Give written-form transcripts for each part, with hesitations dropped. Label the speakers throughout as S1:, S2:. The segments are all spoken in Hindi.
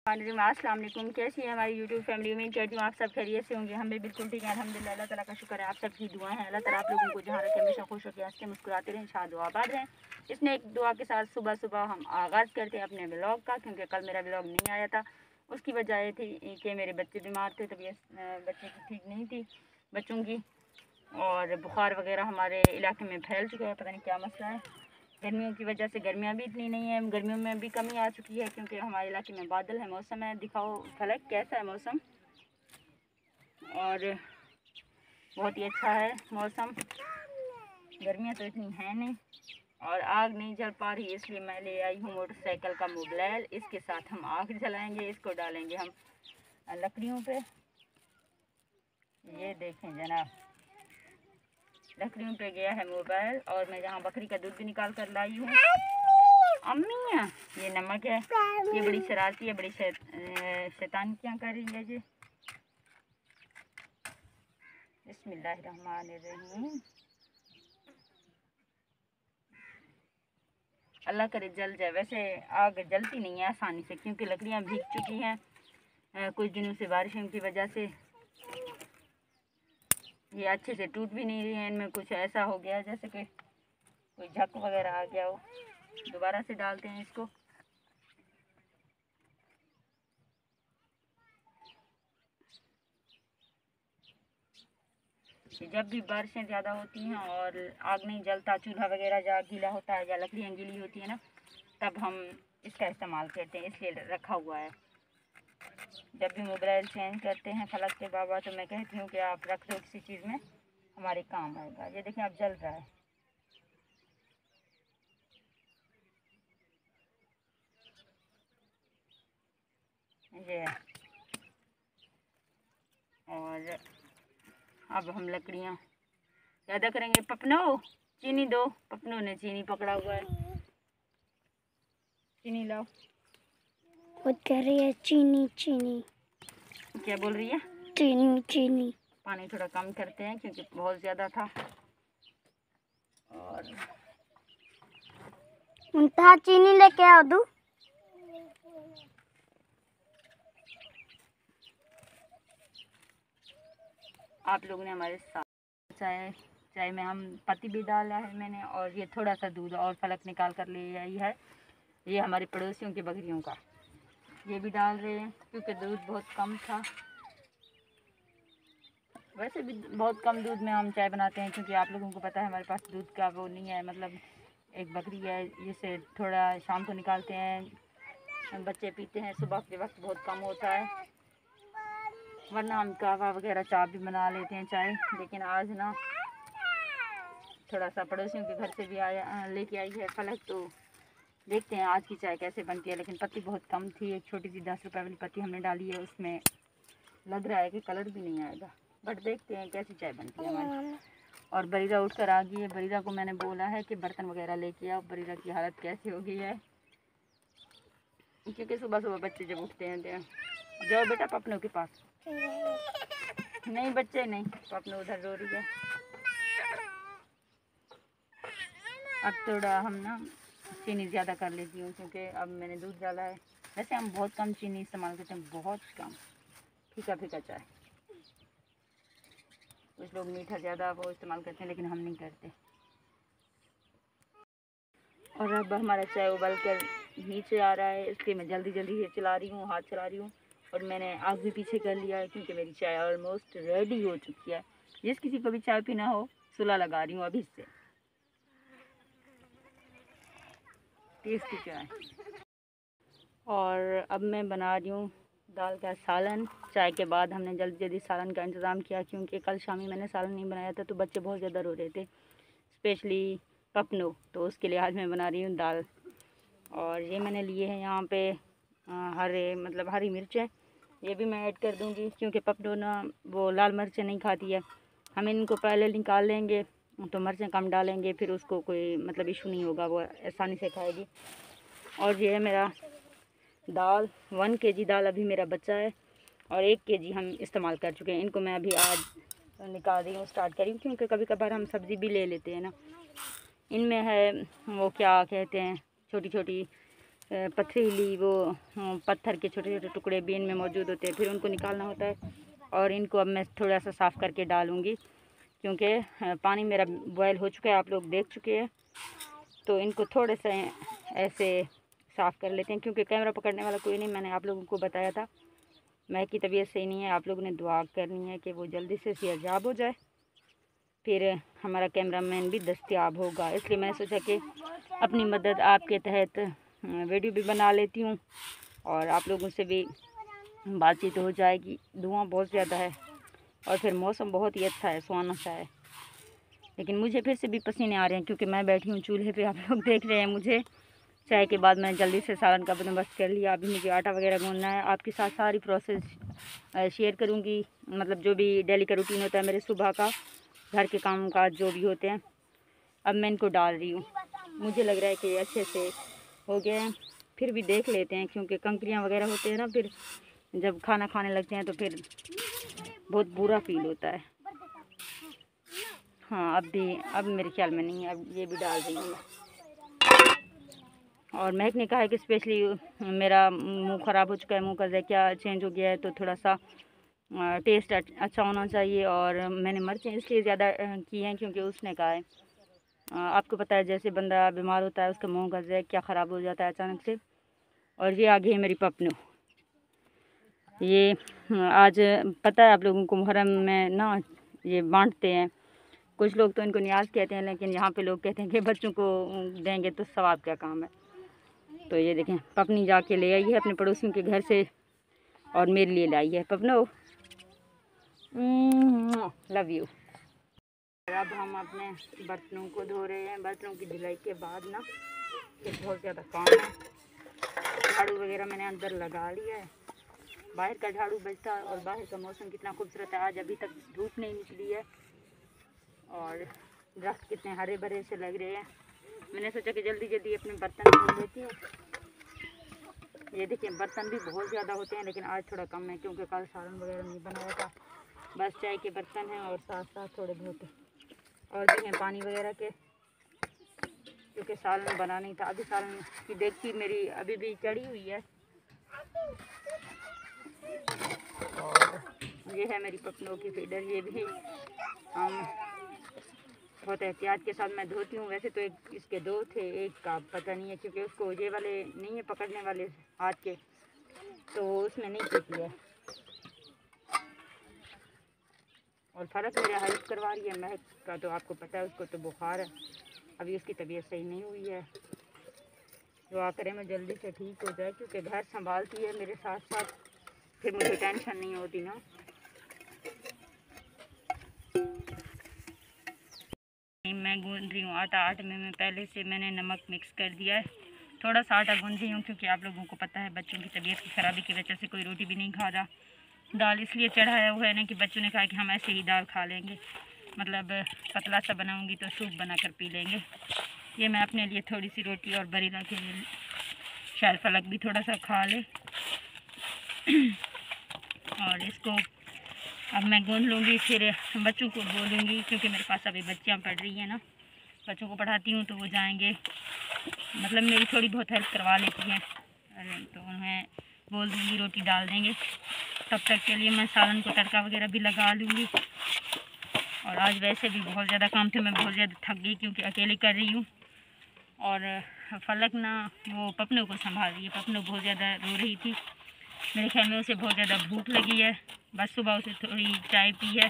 S1: अस्सलाम वालेकुम। कैसी है हमारी यूट्यूब फैमिली? उम्मीद करती हूँ आप सब खैरियत से होंगे। हम भी बिल्कुल ठीक है अल्हम्दुलिल्लाह। अल्लाह ताला का शुक्र है, आप सबकी दुआ है। अल्लाह ताला आप लोगों को जहाँ रखे हमेशा खुश होकर हंसते मुस्कुराते रहें, शाद आबाद रहें। इसमें एक दुआ के साथ सुबह सुबह हम आगाज़ करते हैं अपने ब्लॉग का, क्योंकि कल मेरा ब्लॉग नहीं आया था। उसकी वजह ये थी कि मेरे बच्चे बीमार थे, तबीयत बच्चे की ठीक नहीं थी, बच्चों की, और बुखार वगैरह हमारे इलाके में फैल चुका है। पता नहीं क्या मसला है। गर्मियों की वजह से गर्मियाँ भी इतनी नहीं है, गर्मियों में भी कमी आ चुकी है, क्योंकि हमारे इलाके में बादल है, मौसम है। दिखाओ फलक कैसा है मौसम, और बहुत ही अच्छा है मौसम। गर्मियाँ तो इतनी है नहीं, और आग नहीं जल पा रही, इसलिए मैं ले आई हूँ मोटरसाइकिल का मोबाइल। इसके साथ हम आग जलाएंगे, इसको डालेंगे हम लकड़ियों पे। ये देखें जनाब, लकड़ियों पे गया है मोबाइल, और मैं यहाँ बकरी का दूध भी निकाल कर लाई हूँ। अम्मी ये नमक है, ये बड़ी शरारती है, बड़ी शैतान क्या कर रही है जी। बिस्मिल्लाहिर्रहमानिर्रहीम। अल्लाह करे जल जाए। वैसे आग जलती नहीं है आसानी से, क्योंकि लकड़ियाँ भीग चुकी हैं कुछ दिनों से बारिशों की वजह से। ये अच्छे से टूट भी नहीं रही है, इनमें कुछ ऐसा हो गया जैसे कि कोई झक वगैरह आ गया हो। दोबारा से डालते हैं इसको। जब भी बारिशें ज़्यादा होती हैं और आग नहीं जलता, चूल्हा वगैरह जहाँ गीला होता है या लकड़ियाँ गीली होती है ना, तब हम इसका इस्तेमाल करते हैं, इसलिए रखा हुआ है। जब भी मोबाइल चेंज करते हैं फलक के बाबा, तो मैं कहती हूँ कि आप रख दो, किसी चीज़ में हमारे काम आएगा। ये देखें अब जल रहा है। ये और अब हम लकड़ियाँ ज़्यादा करेंगे। पपनो चीनी दो, पपनों ने चीनी पकड़ा हुआ है, चीनी लाओ।
S2: वो कह रही है चीनी चीनी।
S1: क्या बोल रही है?
S2: चीनी चीनी।
S1: पानी थोड़ा कम करते हैं क्योंकि बहुत ज़्यादा था। और
S2: मुंतहा चीनी लेके आओ दू।
S1: आप लोगों ने हमारे साथ चाय में हम पत्ती भी डाला है मैंने, और ये थोड़ा सा दूध और फलक निकाल कर ले आई है। ये हमारे पड़ोसियों की बकरियों का, ये भी डाल रहे हैं क्योंकि दूध बहुत कम था। वैसे भी बहुत कम दूध में हम चाय बनाते हैं, क्योंकि आप लोगों को पता है हमारे पास दूध का वो नहीं है, मतलब एक बकरी है, जिसे थोड़ा शाम को निकालते हैं, बच्चे पीते हैं। सुबह के वक्त बहुत कम होता है, वरना हम कहवा वगैरह चाय भी बना लेते हैं चाय। लेकिन आज ना थोड़ा सा पड़ोसियों के घर से भी आया, लेके आई है फलक, तो देखते हैं आज की चाय कैसे बनती है। लेकिन पत्ती बहुत कम थी, एक छोटी सी 10 रुपये वाली पत्ती हमने डाली है, उसमें लग रहा है कि कलर भी नहीं आएगा, बट देखते हैं कैसी चाय बनती है हमारी। और बरीरा उठ कर आ गई है। बरीरा को मैंने बोला है कि बर्तन वगैरह लेके आओ। बरीरा की हालत कैसी हो गई है, क्योंकि सुबह सुबह बच्चे जब उठते हैं तो जाओ बेटा पपनों के पास। नहीं बच्चे नहीं, पपनों उधर रो रही है। अब थोड़ा हम ना चीनी ज़्यादा कर लेती हूँ, क्योंकि अब मैंने दूध डाला है। वैसे हम बहुत कम चीनी इस्तेमाल करते हैं, बहुत कम, फीका फीका चाय। कुछ लोग मीठा ज़्यादा वो इस्तेमाल करते हैं, लेकिन हम नहीं करते। और अब हमारा चाय उबल कर नीचे आ रहा है, इसलिए मैं जल्दी जल्दी से चला रही हूँ, हाथ चला रही हूँ। और मैंने आग भी पीछे कर लिया है, क्योंकि मेरी चाय ऑलमोस्ट रेडी हो चुकी है। जिस किसी को भी चाय पीना हो, सुला लगा रही हूँ अभी से, टेस्टी चाय। और अब मैं बना रही हूँ दाल का सालन। चाय के बाद हमने जल्दी जल्दी सालन का इंतज़ाम किया, क्योंकि कल शामी मैंने सालन नहीं बनाया था, तो बच्चे बहुत ज़्यादा रो रहे थे, स्पेशली पपनो। तो उसके लिए आज मैं बना रही हूँ दाल। और ये मैंने लिए हैं यहाँ पे हरी मिर्च है, ये भी मैं ऐड कर दूँगी, क्योंकि पपनो ना वो लाल मिर्चें नहीं खाती है। हम इनको पहले निकाल लेंगे, तो मिर्चें कम डालेंगे, फिर उसको कोई मतलब इशू नहीं होगा, वो आसानी से खाएगी। और ये है मेरा दाल, 1 kg दाल अभी मेरा बचा है, और 1 kg हम इस्तेमाल कर चुके हैं। इनको मैं अभी आज निकाल रही हूँ, स्टार्ट करी हूँ, क्योंकि कभी कभार हम सब्ज़ी भी ले लेते हैं ना। इनमें है वो क्या कहते हैं, छोटी छोटी पथरीली वो पत्थर के छोटे छोटे टुकड़े भी इनमें मौजूद होते हैं, फिर उनको निकालना होता है। और इनको अब मैं थोड़ा सा साफ़ करके डालूँगी, क्योंकि पानी मेरा बॉयल हो चुका है, आप लोग देख चुके हैं। तो इनको थोड़े से ऐसे साफ़ कर लेते हैं, क्योंकि कैमरा पकड़ने वाला कोई नहीं। मैंने आप लोगों को बताया था मैं की तबीयत सही नहीं है, आप लोगों ने दुआ करनी है कि वो जल्दी से सेहतयाब हो जाए, फिर हमारा कैमरामैन भी दस्तयाब होगा। इसलिए मैंने सोचा कि अपनी मदद आपके तहत वीडियो भी बना लेती हूँ और आप लोगों से भी बातचीत हो जाएगी। धुआं बहुत ज़्यादा है और फिर मौसम बहुत ही अच्छा है, सुहाना सा है। लेकिन मुझे फिर से भी पसीने आ रहे हैं, क्योंकि मैं बैठी हूँ चूल्हे पे, आप लोग देख रहे हैं मुझे। चाय के बाद मैंने जल्दी से सालन का बंदोबस्त कर लिया। अभी मुझे आटा वगैरह गूंदना है। आपके साथ सारी प्रोसेस शेयर करूँगी, मतलब जो भी डेली का रूटीन होता है मेरे सुबह का, घर के काम काज जो भी होते हैं। अब मैं इनको डाल रही हूँ। मुझे लग रहा है कि ये अच्छे से हो गए हैं, फिर भी देख लेते हैं, क्योंकि कंकरियाँ वगैरह होते हैं ना, फिर जब खाना खाने लगते हैं तो फिर बहुत बुरा फील होता है। हाँ, अब मेरे ख्याल में नहीं है, अब ये भी डाल रही हूँ। और महक ने कहा है कि स्पेशली मेरा मुंह ख़राब हो चुका है, मुंह का ज़ायक़ा चेंज हो गया है, तो थोड़ा सा टेस्ट अच्छा होना चाहिए। और मैंने मिर्चें इसलिए ज़्यादा की हैं क्योंकि उसने कहा है, आपको पता है जैसे बंदा बीमार होता है उसका मुंह का ज़ायक़ा ख़राब हो जाता है अचानक से। और ये आ गई है मेरी पपनू। ये आज पता है आप लोगों को, मुहर्रम में ना ये बांटते हैं। कुछ लोग तो इनको न्याज कहते हैं, लेकिन यहाँ पे लोग कहते हैं कि बच्चों को देंगे तो सवाब क्या काम है। तो ये देखें, पपनी जाके ले आई है अपने पड़ोसियों के घर से और मेरे लिए लाई है। पपनो, लव यू। अब हम अपने बर्तनों को धो रहे हैं। बर्तनों की धुलाई के बाद ना फिर बहुत ज़्यादा काम है। झाड़ू वगैरह मैंने अंदर लगा लिया है, बाहर का झाड़ू बजता है। और बाहर का मौसम कितना खूबसूरत है, आज अभी तक धूप नहीं निकली है और दरख्त कितने हरे भरे से लग रहे हैं। मैंने सोचा कि जल्दी जल्दी अपने बर्तन धो लेती हूँ। ये देखिए, बर्तन भी बहुत ज़्यादा होते हैं, लेकिन आज थोड़ा कम है क्योंकि कल सालन वगैरह नहीं बनाया था। बस चाय के बर्तन हैं और साथ साथ थोड़े बहुत और भी हैं पानी वगैरह के, क्योंकि सालन बना नहीं था। अभी सालन की डेगची मेरी अभी भी चढ़ी हुई है। और ये है मेरी पपनों की फीडर। ये भी हम बहुत एहतियात के साथ मैं धोती हूँ। वैसे तो इसके दो थे, एक का पता नहीं है क्योंकि उसको ये वाले नहीं है पकड़ने वाले हाथ के, तो उसमें नहीं पीती है। और फ़र्क मेरा हेल्प करवा रही है। महक का तो आपको पता है, उसको तो बुखार है, अभी उसकी तबीयत सही नहीं हुई है। दुआ करें मैं जल्दी से ठीक हो जाए, क्योंकि घर संभालती है मेरे साथ साथ, फिर मुझे टेंशन नहीं होती ना। मैं गूंद रही हूँ आटा। आटे में पहले से मैंने नमक मिक्स कर दिया है। थोड़ा सा आटा गूंद रही हूँ क्योंकि आप लोगों को पता है बच्चों की तबीयत की ख़राबी की वजह से कोई रोटी भी नहीं खा रहा। दाल इसलिए चढ़ाया हुआ है ना कि बच्चों ने कहा कि हम ऐसे ही दाल खा लेंगे, मतलब पतला सा बनाऊँगी तो सूप बना कर पी लेंगे। ये मैं अपने लिए थोड़ी सी रोटी और बरीला के लिए, शायद फलक भी थोड़ा सा खा ले। और इसको अब मैं गूंद लूँगी, फिर बच्चों को बोलूँगी, क्योंकि मेरे पास अभी बच्चियाँ पढ़ रही हैं ना, बच्चों को पढ़ाती हूँ तो वो जाएंगे, मतलब मेरी थोड़ी बहुत हेल्प करवा लेती हैं, तो उन्हें बोल दूँगी रोटी डाल देंगे। तब तक के लिए मैं सालन को तड़का वगैरह भी लगा लूँगी। और आज वैसे भी बहुत ज़्यादा काम थे, मैं बहुत ज़्यादा थक गई क्योंकि अकेली कर रही हूँ। और फलक ना वो पपनों को संभाल रही है। पपनों बहुत ज़्यादा रो रही थी, मेरे ख्याल में उसे बहुत ज़्यादा भूख लगी है। बस सुबह उसे थोड़ी चाय पी है,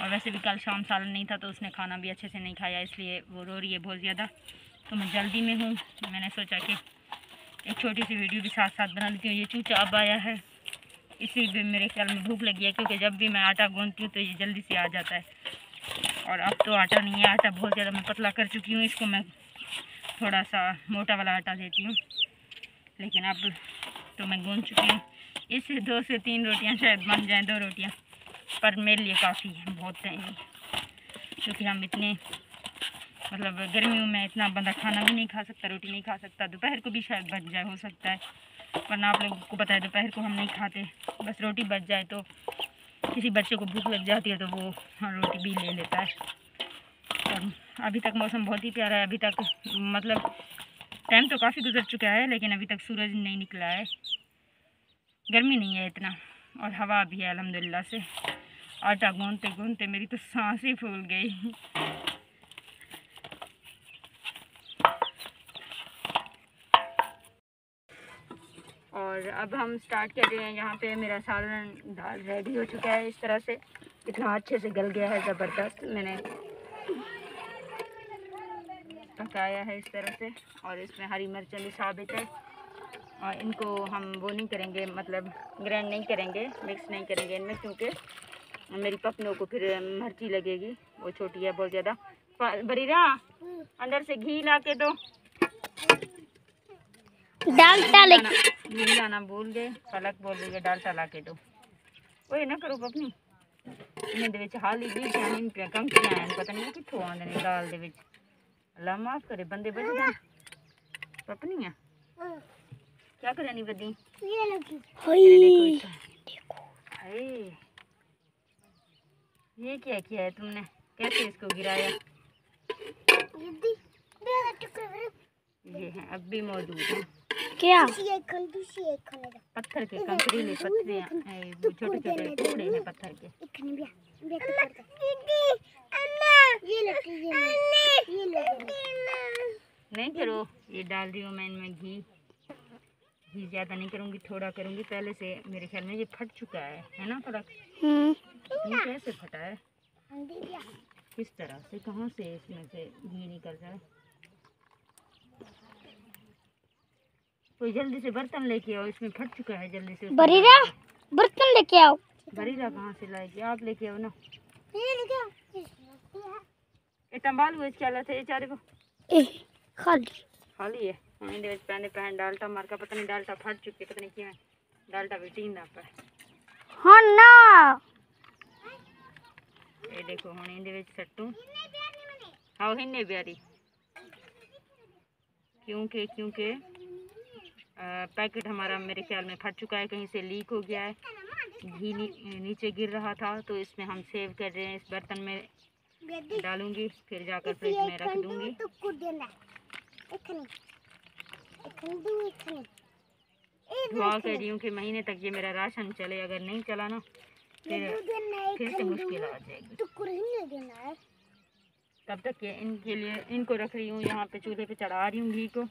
S1: और वैसे भी कल शाम सालन नहीं था तो उसने खाना भी अच्छे से नहीं खाया, इसलिए वो रो रही है बहुत ज़्यादा। तो मैं जल्दी में हूँ, मैंने सोचा कि एक छोटी सी वीडियो भी साथ साथ बना लेती हूँ। ये चूचा अब आया है, इसी भी मेरे ख्याल में भूख लगी है, क्योंकि जब भी मैं आटा गूंथती हूँ तो ये जल्दी से आ जाता है। और अब तो आटा नहीं है, आटा बहुत ज़्यादा मैं पतला कर चुकी हूँ, इसको मैं थोड़ा सा मोटा वाला आटा देती हूँ। लेकिन अब तो मैं गूंथ चुकी हूँ, इससे 2 से 3 रोटियाँ शायद बन जाएँ, 2 रोटियाँ, पर मेरे लिए काफ़ी है, बहुत है, क्योंकि हम इतने मतलब गर्मियों में इतना बंदा खाना भी नहीं खा सकता, रोटी नहीं खा सकता। दोपहर को भी शायद बच जाए, हो सकता है, वरना आप लोगों को पता है दोपहर को हम नहीं खाते, बस रोटी बच जाए तो किसी बच्चे को भूख लग जाती है तो वो रोटी भी ले लेता है। और अभी तक मौसम बहुत ही प्यारा है, अभी तक मतलब टाइम तो काफ़ी गुजर चुका है लेकिन अभी तक सूरज नहीं निकला है। गर्मी नहीं है इतना और हवा भी है अल्हम्दुलिल्लाह से। आटा गूंथते गूंथते मेरी तो सांस ही फूल गई। और अब हम स्टार्ट कर रहे हैं। यहाँ पे मेरा सालन दाल रेडी हो चुका है। इस तरह से इतना अच्छे से गल गया है, ज़बरदस्त। मैंने पकाया है इस तरह से। और इसमें हरी मिर्चें भी साबित है। और इनको हम वो नहीं करेंगे, मतलब ग्राइंड नहीं करेंगे, मिक्स नहीं करेंगे इनमें, क्योंकि मेरी पपनों को फिर मिर्ची लगेगी। वो छोटी है बहुत ज़्यादा। बरीरा अंदर से घी ला के दो।
S2: डालटा
S1: घी लाना भूल गए। पलक बोल रही है डालटा ला के दो। ओए ना करो पपनी इन्हें दे हाली भी इन पे कंकियां हैं, पता नहीं कित्थों आंदे ने दाल दे विच। अल्लाह माफ करे बंदे बजदे पपनी है क्या करनी बदी।
S2: ये लगी
S1: देखो ये क्या किया है तुमने, कैसे इसको गिराया। ये है अब भी मौजूद है
S2: क्या
S1: पत्थर के कंकरीले पत्थर, छोटे छोटे टुकड़े हैं पत्थर के। नहीं करो, ये डाल रही हूँ मैं इनमें घी ज़्यादा नहीं करूँगी, थोड़ा करूँगी। पहले से मेरे ख्याल में ये फट चुका है ना फर्क। ये कैसे फटा है, किस तरह से, कहाँ से इसमें से घी निकल रहा है। कोई जल्दी से बर्तन लेके आओ, इसमें फट चुका है। जल्दी से
S2: बरीरा बर्तन लेके आओ।
S1: बरीरा कहाँ से लाएगी, आप लेके आओ ना। टंबाल हुए क्या थे ये चारे को खाली है। पहने पहन डालटा मार का पता नहीं, डालटा फट चुके पता नहीं क्यों, डालटा भी टींदा पर।
S2: हाँ ना
S1: ये देखो हुण इहदे विच सट्टू हाँ हिन्ने प्यारी, क्योंकि पैकेट हमारा मेरे ख्याल में फट चुका है, कहीं से लीक हो गया है। घी नीचे गिर रहा था तो इसमें हम सेव कर रहे हैं। इस बर्तन में डालूंगी, फिर जाकर फ्रिज में रख दूंगी। दुआ कर रही हूँ कि महीने तक ये मेरा राशन चले। अगर नहीं चला ना फिर से मुश्किल आ जाएगी। तब तक ये इनके लिए इनको रख रही हूँ, यहाँ पे चूल्हे पे चढ़ा रही हूँ घी को।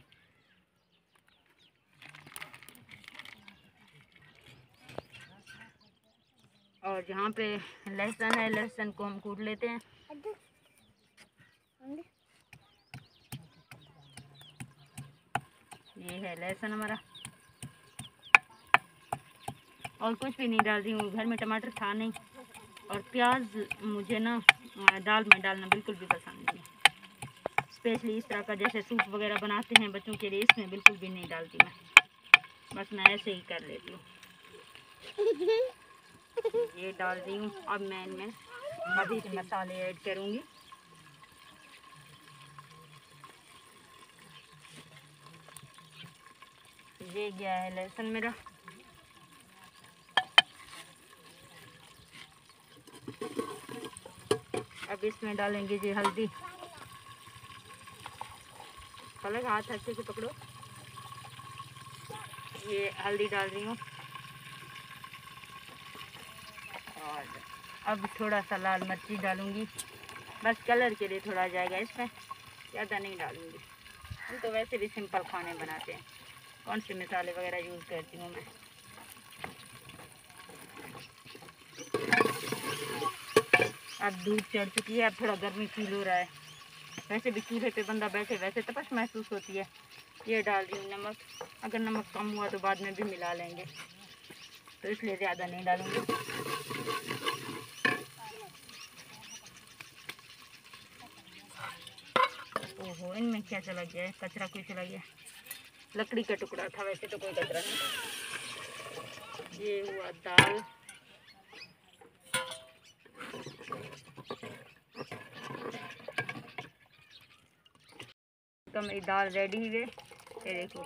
S1: और यहाँ पे लहसुन है, लहसुन को हम कूट लेते हैं। ये है लहसुन हमारा, और कुछ भी नहीं डाल रही हूँ। घर में टमाटर था नहीं, और प्याज मुझे ना दाल में डालना बिल्कुल भी पसंद नहीं। स्पेशली इस तरह का जैसे सूप वगैरह बनाते हैं बच्चों के लिए, इसमें बिल्कुल भी नहीं डालती मैं, बस मैं ऐसे ही कर लेती हूँ। ये डाल रही हूँ। अब मैं इनमें अभी के मसाले ऐड करूँगी। ये गया है लहसुन मेरा। अब इसमें डालेंगे जी हल्दी। पलक हाथ अच्छे से पकड़ो। ये हल्दी डाल रही हूँ। और अब थोड़ा सा लाल मिर्ची डालूंगी, बस कलर के लिए थोड़ा जाएगा इसमें, ज़्यादा नहीं डालूंगी। हम तो वैसे भी सिंपल खाने बनाते हैं, कौन से मसाले वगैरह यूज़ करती हूँ मैं। अब धूप चढ़ चुकी है, अब थोड़ा गर्मी फील हो रहा है। वैसे भी चूल्हे पे बंदा बैठे वैसे तपश महसूस होती है। ये डाल रही हूँ नमक। अगर नमक कम हुआ तो बाद में भी मिला लेंगे, तो इसलिए ज़्यादा नहीं डालूंगी। ओहो इनमें क्या चला गया है, कचरा कोई चला गया। लकड़ी का टुकड़ा था, वैसे तो कोई कचरा नहीं। ये हुआ दाल। तो मेरी दाल रेडी है। ये देखो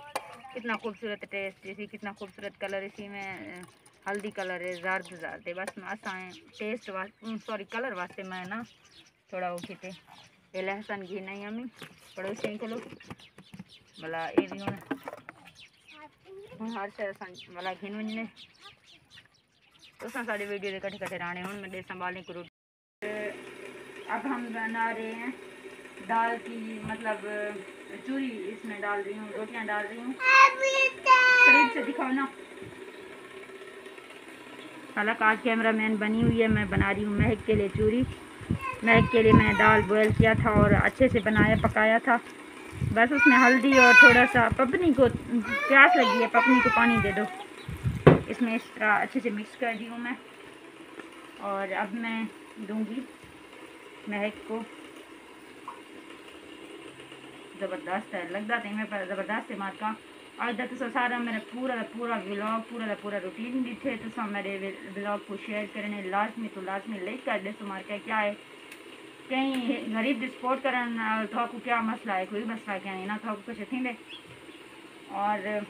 S1: कितना खूबसूरत टेस्ट, इसी कितना खूबसूरत कलर। इसी में हल्दी कलर है, ज़र्द है। बस असां टेस्ट वास्ते सॉरी कलर वास्ते मैं ना थोड़ा वो किते ये लहसुन घी नहीं हमें पड़ोसी को लो। भला ये भी हर शहर भला घिन वञने तो सारी वीडियो दे कटे कटे राणे हूँ मैं संभालने को रोटी। अब हम बना रहे हैं दाल की मतलब चूरी, इसमें डाल रही हूँ, रोटियाँ डाल रही हूँ। करीब से दिखाओ ना। हालांकि आज कैमरा मैन बनी हुई है, मैं बना रही हूँ महक के लिए चूरी। महक के लिए मैंने दाल बॉयल किया था और अच्छे से पकाया था। बस उसमें हल्दी और थोड़ा सा पपनी को प्यास लगी है, पपनी को पानी दे दो। इसमें इस तरह अच्छे से मिक्स कर दी हूँ मैं। और अब मैं दूंगी महक को। ज़बरदस्त है, लगता है मैं पर ज़बरदस्त है मार का। आज तक तो सारा मेरा पूरा व्लॉग पूरा रूटीन भी थे तो सब मेरे व्लॉग को शेयर करने लाजमी लाइक कर दे। तो मार का क्या है कहीं गरीब दी सपोर्ट करन थाकू क्या मसला है, कोई मसला क्या है ना, थाकू कुछ थींदे और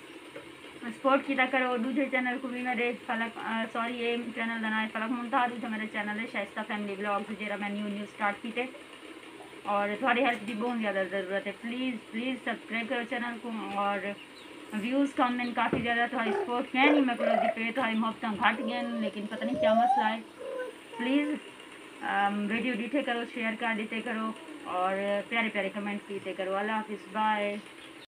S1: सपोर्ट किया करो। दूसरे चैनल को भी मेरे फलक सॉरी ये चैनल का नाम है फलक मुमताज, जो मेरा चैनल है शाइस्ता फैमिली ब्लॉग्स जो मैं न्यू स्टार्ट किए और थोड़ी हेल्प की बहुत ज़्यादा ज़रूरत है। प्लीज़ सब्सक्राइब करो चैनल को। और व्यूज़ कमेंट काफ़ी ज़्यादा थोड़ी सपोर्ट क्या नहीं मैं करो पे थोड़ी मोहब्बत घट गए, लेकिन पता नहीं क्या मसला है। प्लीज़ वीडियो देते करो, शेयर कर देते करो और प्यारे प्यारे कमेंट कीते करो। अल्लाह हाफिज़, बाय।